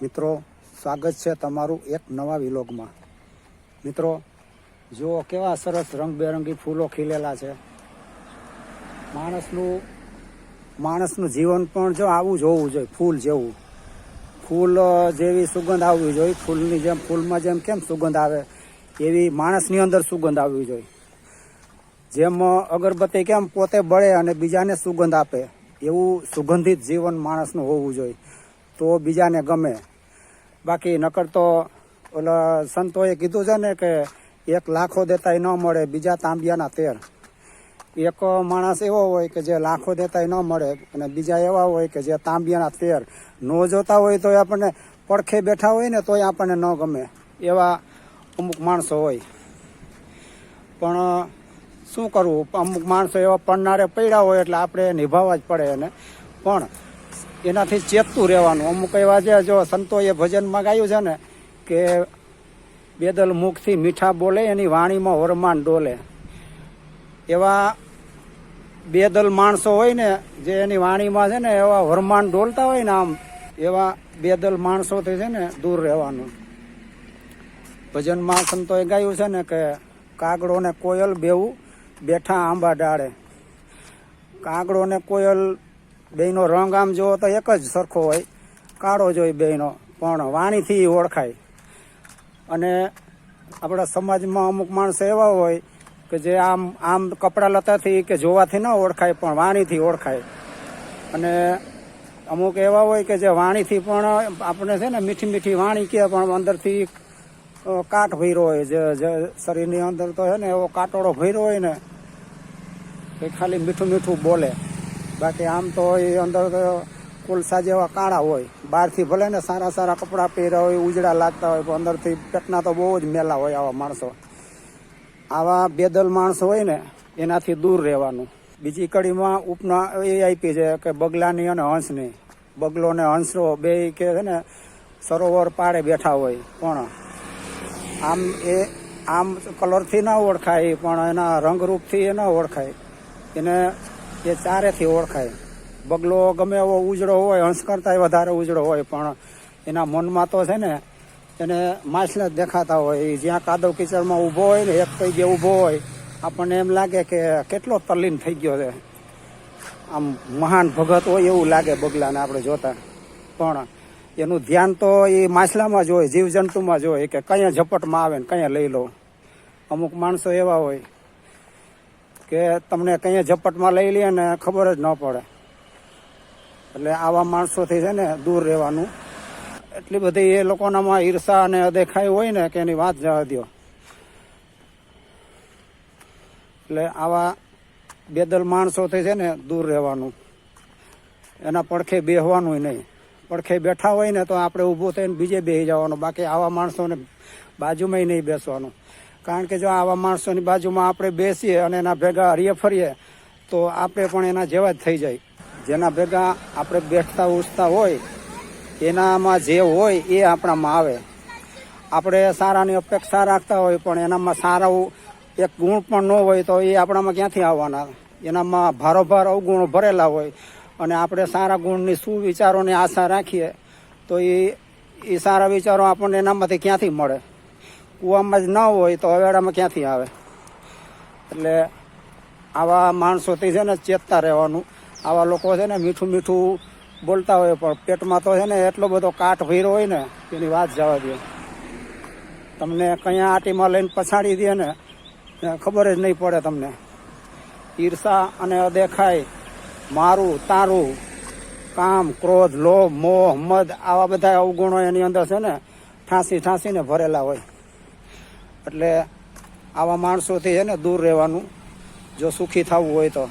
મિત્રો, સ્વાગત છે તમારું એક નવા વિલોગમાં। મિત્રો, જુઓ કેવા સરસ રંગબેરંગી ફૂલો ખીલેલા છે। માણસનું જીવન પણ જો આવું જ હોવું જોઈએ, ફૂલ જેવું। ફૂલ જેવી સુગંધ આવવી જોઈએ, ફૂલની જેમ, ફૂલમાં જેમ કેમ સુગંધ આવે એવી માણસની અંદર સુગંધ આવવી જોઈએ। જેમ અગરબત્તી કેમ પોતે બળે અને બીજાને સુગંધ આપે, એવું સુગંધિત જીવન માણસનું હોવું જોઈએ, તો બીજાને ગમે। બાકી નકર તો ઓલા સંતોએ કીધું છે ને કે એક લાખો દેતાય ન મળે, બીજા તાંબિયાના તેર। એક માણસ એવો હોય કે જે લાખો દેતાય ન મળે અને બીજા એવા હોય કે જે તાંબિયાના તેર। ન જોતા હોય તો આપણને પડખે બેઠા હોય ને તોય આપણને ન ગમે, એવા અમુક માણસો હોય। પણ શું કરવું, અમુક માણસો એવા પડનારે પડ્યા હોય એટલે આપણે નિભાવવા જ પડે એને, પણ એનાથી ચેતતું રહેવાનું। અમુક એવા છે, જો સંતોએ ભજનમાં ગાયું છે ને કે બેદલ મુખથી મીઠા બોલે, એની વાણીમાં વરમાન ડોલે। એવા બેદલ માણસો હોય ને, જે એની વાણીમાં છે ને એવા વરમાન ડોલતા હોય ને, આમ એવા બેદલ માણસોથી છે ને દૂર રહેવાનું। ભજનમાં સંતોએ ગાયું છે ને કે કાગડો ને કોયલ બેવું બેઠા આંબા ડાળે। કાગડો ને કોયલ બેયનો રંગ આમ જોવો તો એક જ સરખો હોય, કાળો જ હોય બેયનો, પણ વાણીથી ઓળખાય। અને આપણા સમાજમાં અમુક માણસો એવા હોય કે જે આમ કપડા લતાથી કે જોવાથી ન ઓળખાય, પણ વાણીથી ઓળખાય। અને અમુક એવા હોય કે જે વાણીથી પણ આપણે છે ને મીઠી મીઠી વાણી કહે, પણ અંદરથી કાટ ભર્યો હોય, જે શરીરની અંદર તો છે ને એવો કાટોડો ભર્યો હોય ને એ ખાલી મીઠું મીઠું બોલે। બાકી આમ તો એ અંદર કોલસા જેવા કાળા હોય, બહારથી ભલે ને સારા સારા કપડાં પહેર્યા હોય, ઉજળા લાગતા હોય, પણ અંદરથી પેટના તો બહુ જ મેલા હોય આવા માણસો। આવા બેદલ માણસો હોય ને એનાથી દૂર રહેવાનું। બીજી કડીમાં ઉપના એ આપી છે કે બગલાની અને હંસની। બગલો ને હંસો બે કે છે ને સરોવર પાળે બેઠા હોય, પણ આમ કલરથી ના ઓળખાય, પણ એના રંગરૂપથી એ ન ઓળખાય, એને એ ચારેથી ઓળખાય। બગલો ગમે એવો ઉજળો હોય, હંસ કરતા વધારે ઉજળો હોય, પણ એના મનમાં તો છે ને એને માછલા જ દેખાતા હોય। જ્યાં કાદવ કિચડમાં ઊભો હોય ને, એક પૈગે ઊભો હોય, આપણને એમ લાગે કે કેટલો તલ્લીન થઈ ગયો છે, આમ મહાન ભગત હોય એવું લાગે બગલાને આપણે જોતા। પણ એનું ધ્યાન તો એ માછલામાં જ હોય, જીવજંતુમાં જ હોય, કે કયા ઝપટમાં આવે ને કયા લઈ લો। અમુક માણસો એવા હોય કે તમને કયા ઝપટમાં લઈ લે ને ખબર જ ન પડે। એટલે આવા માણસોથી છે ને દૂર રહેવાનું। એટલી બધી એ લોકોનામાં ઈર્ષા અને અદેખાઈ હોય ને કે એની વાત જવા દો। એટલે આવા બેદલ માણસોથી છે ને દૂર રહેવાનું, એના પડખે બેહવાનું નહીં। પડખે બેઠા હોય ને તો આપણે ઊભું થઈને બીજે બેસી જવાનું, બાકી આવા માણસોને બાજુમાં નહીં બેસવાનું। કારણ કે જો આવા માણસોની બાજુમાં આપણે બેસીએ અને એના ભેગા હરીએ ફરીએ તો આપણે પણ એના જેવા જ થઈ જાય। જેના ભેગા આપણે બેઠતા ઉઠતા હોય એનામાં જે હોય એ આપણામાં આવે। આપણે સારાની અપેક્ષા રાખતા હોય પણ એનામાં સારા એક ગુણ પણ ન હોય તો એ આપણામાં ક્યાંથી આવવાના? એનામાં ભારોભાર અવગુણો ભરેલા હોય, અને આપણે સારા ગુણની સુવિચારોની આશા રાખીએ તો એ સારા વિચારો આપણને એનામાંથી ક્યાંથી મળે? કૂવામાં જ ન હોય તો હવેડામાં ક્યાંથી આવે? એટલે આવા માણસોથી છે ને ચેતતા રહેવાનું। આવા લોકો છે ને મીઠું મીઠું બોલતા હોય, પણ પેટમાં તો છે ને એટલો બધો કાટ ભર્યો હોય ને એની વાત જવા દે। તમને કયા આટીમાં લઈને પછાડી દે ને ખબર જ નહીં પડે તમને। ઈર્ષા અને અદેખાઈ, મારું તારું, કામ, ક્રોધ, લોભ, મોહ, મદ, આવા બધા અવગુણો એની અંદર છે ને ઠાંસીને ભરેલા હોય। એટલે આવા માણસોથી છે ને દૂર રહેવાનું જો સુખી થવું હોય તો।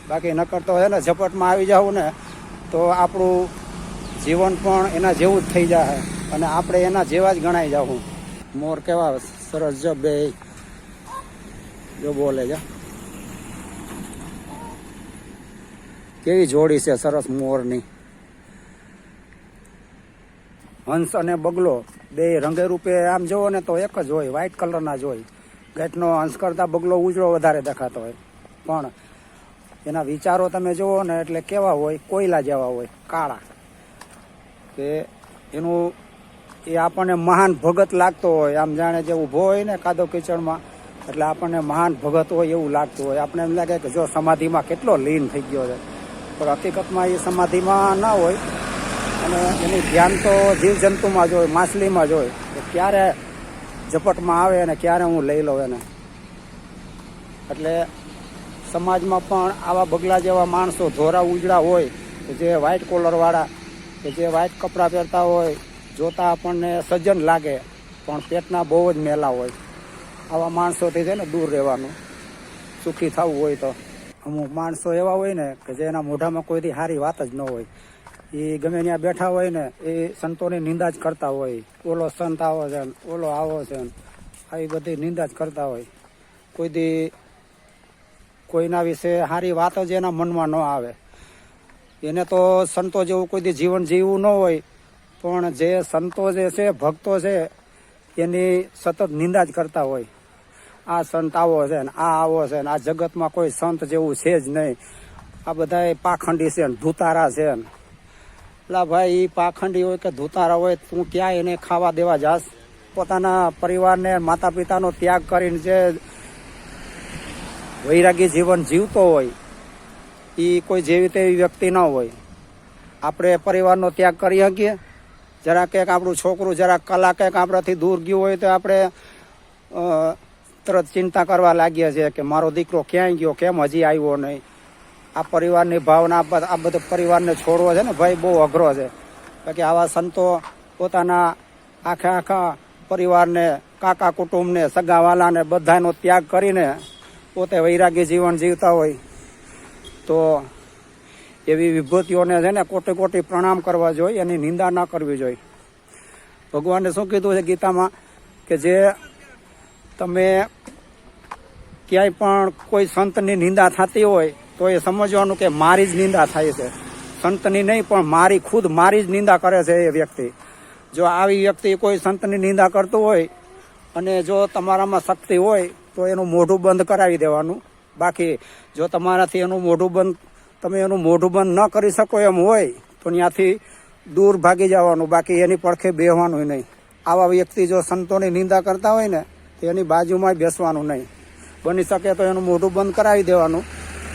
બાકી નકર તો છે ને ઝપટમાં આવી જાવ ને તો આપણું જીવન પણ એના જેવું જ થઈ જાય અને આપણે એના જેવા જ ગણાઈ જાઉં। મોર કેવા સરસ જો બે જો બોલે છે, કેવી જોડી છે સરસ મોરની। હંસ અને બગલો બે રંગે રૂપે આમ જોવો ને તો એક જ હોય, વ્હાઈટ કલરના જ હોય। ગાંઠનો હંસ કરતા બગલો ઉજળો વધારે દેખાતો હોય, પણ એના વિચારો તમે જુઓ ને એટલે કેવા હોય? કોયલા જેવા હોય, કાળા। કે એનું એ આપણને મહાન ભગત લાગતો હોય, આમ જાણે જે ઊભો હોય ને કાદવ કીચડમાં, એટલે આપણને મહાન ભગત હોય એવું લાગતું હોય. આપણે એમ લાગે કે જો સમાધિમાં કેટલો લીન થઈ ગયો છે, પણ હકીકતમાં એ સમાધિમાં ના હોય. અને એનું ધ્યાન તો જીવજંતુમાં જ હોય, માછલીમાં જ હોય, ક્યારે ઝપટમાં આવે અને ક્યારે હું લઈ લઉં એને. એટલે સમાજમાં પણ આવા બગલા જેવા માણસો, ધોરા ઉજળા હોય, જે વ્હાઇટ કોલરવાળા, કે જે વ્હાઇટ કપડાં પહેરતા હોય, જોતા આપણને સજ્જન લાગે પણ પેટના બહુ જ મેલા હોય. આવા માણસોથી છે ને દૂર રહેવાનું, સુખી થવું હોય તો. અમુક માણસો એવા હોય ને કે જે એના મોઢામાં કોઈથી સારી વાત જ ન હોય. એ ગમે ત્યાં બેઠા હોય ને એ સંતોની નિંદા જ કરતા હોય. ઓલો સંત આવો છે, ઓલો આવો છે, આવી બધી નિંદા જ કરતા હોય. કોઈના વિશે સારી વાત જ એના મનમાં ન આવે. એને તો સંતો જેવું કોઈ દી જીવન જીવવું ન હોય, પણ જે સંતો જે છે, ભક્તો છે, એની સતત નિંદા જ કરતા હોય. આ સંત આવો છે ને, આ આવો છે ને, આ જગતમાં કોઈ સંત જેવું છે જ નહીં, આ બધા પાખંડી છે ને, ધૂતારા છે ને. એટલે ભાઈ, એ પાખંડી હોય કે ધૂતારા હોય, તું ક્યાં એને ખાવા દેવા જાસ? પોતાના પરિવારને, માતા પિતાનો ત્યાગ કરીને જે વૈરાગી જીવન જીવતો હોય, એ કોઈ જેવી તેવી વ્યક્તિ ન હોય. આપણે પરિવારનો ત્યાગ કરી શકીએ? જરા કંઈક આપણું છોકરું જરાક કલાક કંઈક આપણાથી દૂર ગયું હોય તો આપણે તરત ચિંતા કરવા લાગીએ છીએ કે મારો દીકરો ક્યાંય ગયો, કેમ હજી આવ્યો નહીં. આ પરિવારની ભાવના, આ બધો પરિવારને છોડવો છે ને ભાઈ, બહુ અઘરો છે. બાકી આવા સંતો પોતાના આખા પરિવારને, કાકા કુટુંબને, સગાવાલાને બધાનો ત્યાગ કરીને પોતે વૈરાગી જીવન જીવતા હોય તો એવી વિભૂતિઓને છે ને કોટી પ્રણામ કરવા જોઈએ, એની નિંદા ના કરવી જોઈએ. ભગવાને શું કીધું છે ગીતામાં કે જે તમે ક્યાંય પણ કોઈ સંતની નિંદા થતી હોય તો એ સમજવાનું કે મારી જ નિંદા થાય છે, સંતની નહીં, પણ મારી જ નિંદા કરે છે એ વ્યક્તિ. જો આવી વ્યક્તિ કોઈ સંતની નિંદા કરતું હોય અને જો તમારામાં શક્તિ હોય તો એનું મોઢું બંધ કરાવી દેવાનું. બાકી જો તમારાથી તમે એનું મોઢું બંધ ન કરી શકો એમ હોય તો ત્યાંથી દૂર ભાગી જવાનું. બાકી એની પડખે બેહવાનું નહીં. આવા વ્યક્તિ જો સંતોની નિંદા કરતા હોય ને તો એની બાજુમાં બેસવાનું નહીં. બની શકે તો એનું મોઢું બંધ કરાવી દેવાનું.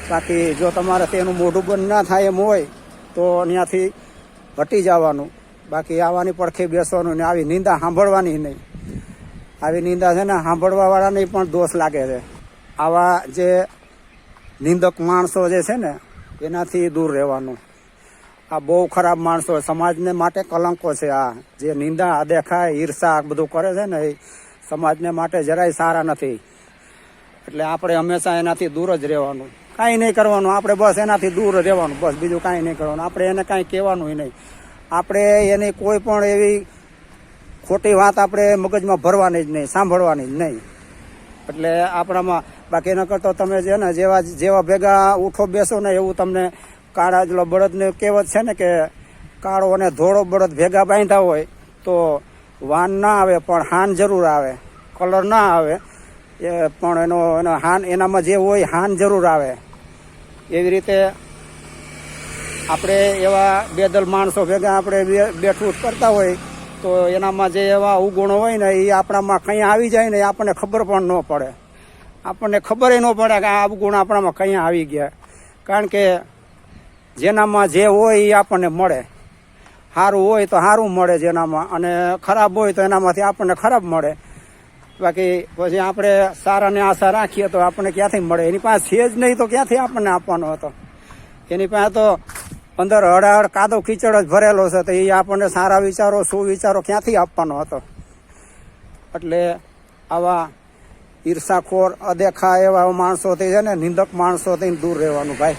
બાકી જો તમારાથી એનું મોઢું બંધ ના થાય એમ હોય તો ત્યાંથી હટી જવાનું. બાકી આવવાની પડખે બેસવાનું ને આવી નિંદા સાંભળવાની નહીં. આવી નિંદા છે ને સાંભળવાવાળાને પણ દોષ લાગે છે. આવા જે નિંદક માણસો જે છે ને એનાથી દૂર રહેવાનું. આ બહુ ખરાબ માણસો, સમાજને માટે કલંકો છે. આ જે નિંદા, અદેખાય, ઈર્ષા બધું કરે છે ને એ સમાજને માટે જરાય સારા નથી. એટલે આપણે હંમેશા એનાથી દૂર જ રહેવાનું, કાંઈ નહીં કરવાનું. આપણે બસ એનાથી દૂર રહેવાનું, બસ બીજું કાંઈ નહીં કરવાનું. આપણે એને કાંઈ કહેવાનું નહીં. આપણે એની કોઈ પણ એવી ખોટી વાત આપણે મગજમાં ભરવાની જ નહીં, સાંભળવાની જ નહીં. એટલે આપણામાં બાકી ન કરતો તમે છે ને જેવા ભેગા ઉઠો બેસો ને એવું તમને કાળા જ બળદને કહેવત છે ને કે કાળો અને ધોળો બળદ ભેગા બાંધ્યા હોય તો વાન ના આવે પણ હાન જરૂર આવે. કલર ના આવે પણ એનો હાન, એનામાં જે હોય હાન જરૂર આવે. એવી રીતે આપણે એવા બેદલ માણસો ભેગા આપણે બેઠું કરતા હોય તો એનામાં જે એવા અવગુણો હોય ને એ આપણામાં કંઈ આવી જાય ને એ આપણને ખબર પણ ન પડે. આપણને ખબર ન પડે કે આ અવગુણ આપણામાં કંઈ આવી ગયા. કારણ કે જેનામાં જે હોય એ આપણને મળે. સારું હોય તો સારું મળે જેનામાં, અને ખરાબ હોય તો એનામાંથી આપણને ખરાબ મળે. બાકી પછી આપણે સારાને આશા રાખીએ તો આપણને ક્યાંથી મળે? એની પાસે છે જ નહીં તો ક્યાંથી આપણને આપવાનો હતો? એની પાસે તો અંદર હડાહડ કાદવ કીચડ જ ભરેલો છે, તો એ આપણને સારા વિચારો, સુવિચારો ક્યાંથી આપવાનો હતો? એટલે આવા ઈર્ષાખોર, અદેખા એવા માણસોથી છે ને, નિંદક માણસોથી દૂર રહેવાનું ભાઈ.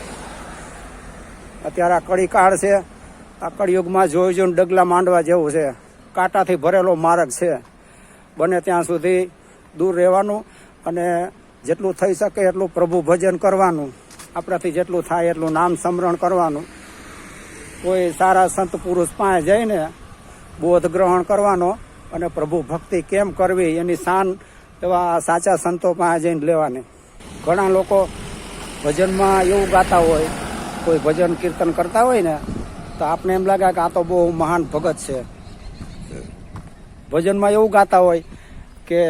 અત્યારે આ કળી કાળ છે. આ કળિયુગમાં જોઈને ડગલા માંડવા જેવું છે. કાંટાથી ભરેલો માર્ગ છે. બને ત્યાં સુધી દૂર રહેવાનું અને જેટલું થઈ શકે એટલું પ્રભુ ભજન કરવાનું. આપણાથી જેટલું થાય એટલું નામ સ્મરણ કરવાનું. કોઈ સારા સંત પુરુષ પાસે જઈને બોધ ગ્રહણ કરવાનો અને પ્રભુ ભક્તિ કેમ કરવી એની શાન એવા સાચા સંતો પાસે જઈને લેવાની. ઘણા લોકો ભજનમાં એવું ગાતા હોય, કોઈ ભજન કીર્તન કરતા હોય ને તો આપણે એમ લાગે કે આ તો બહુ મહાન ભગત છે. ભજનમાં એવું ગાતા હોય કે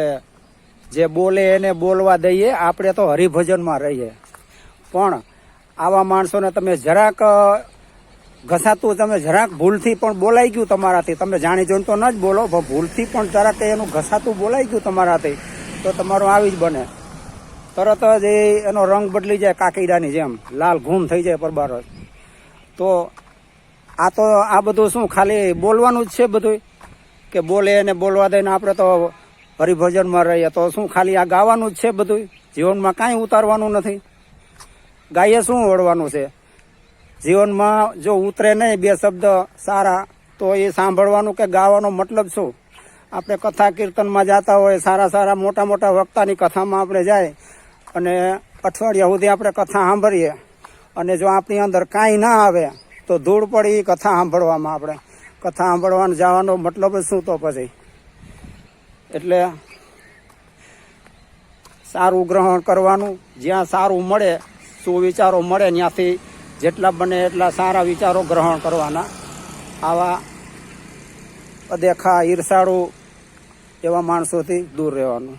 જે બોલે એને બોલવા દઈએ, આપણે તો હરિભજનમાં રહીએ. પણ આવા માણસોને તમે જરાક ઘસાતું, તમે જરાક ભૂલથી પણ બોલાઈ ગયું તમારાથી, તમે જાણી જોઈને તો ન જ બોલો, પણ ભૂલથી પણ જરાક એનું ઘસાતું બોલાઈ ગયું તમારાથી, તો તમારું આવી જ બને. તરત જ એનો રંગ બદલી જાય, કાકીડાની જેમ લાલ ઘૂમ થઈ જાય પરબાર. તો આ બધું શું ખાલી બોલવાનું જ છે બધું, કે બોલે એને બોલવા દઈને આપણે તો હરિભજનમાં રહીએ, તો શું ખાલી આ ગાવાનું જ છે બધું? જીવનમાં કાંઈ ઉતારવાનું નથી. ગાઈએ શું વળવાનું છે? જીવનમાં જો ઉતરે નહીં બે શબ્દ સારા, તો એ સાંભળવાનું કે ગાવાનો મતલબ શું? આપણે કથા કીર્તનમાં જતા હોય, સારા સારા મોટા મોટા વક્તાની કથામાં આપણે જાય અને અઠવાડિયા સુધી આપણે કથા સાંભળીએ, અને જો આપણી અંદર કાંઈ ના આવે તો ધૂળ પડી કથા સાંભળવામાં. આપણે કથા સાંભળવાનું જવાનો મતલબ જ શું તો પછી? એટલે સારું ગ્રહણ કરવાનું, જ્યાં સારું મળે, સુવિચારો મળે ત્યાંથી જેટલા બને એટલા સારા વિચારો ગ્રહણ કરવાના. આવા અદેખા ઈર્ષાળુ એવા માણસોથી દૂર રહેવાનું.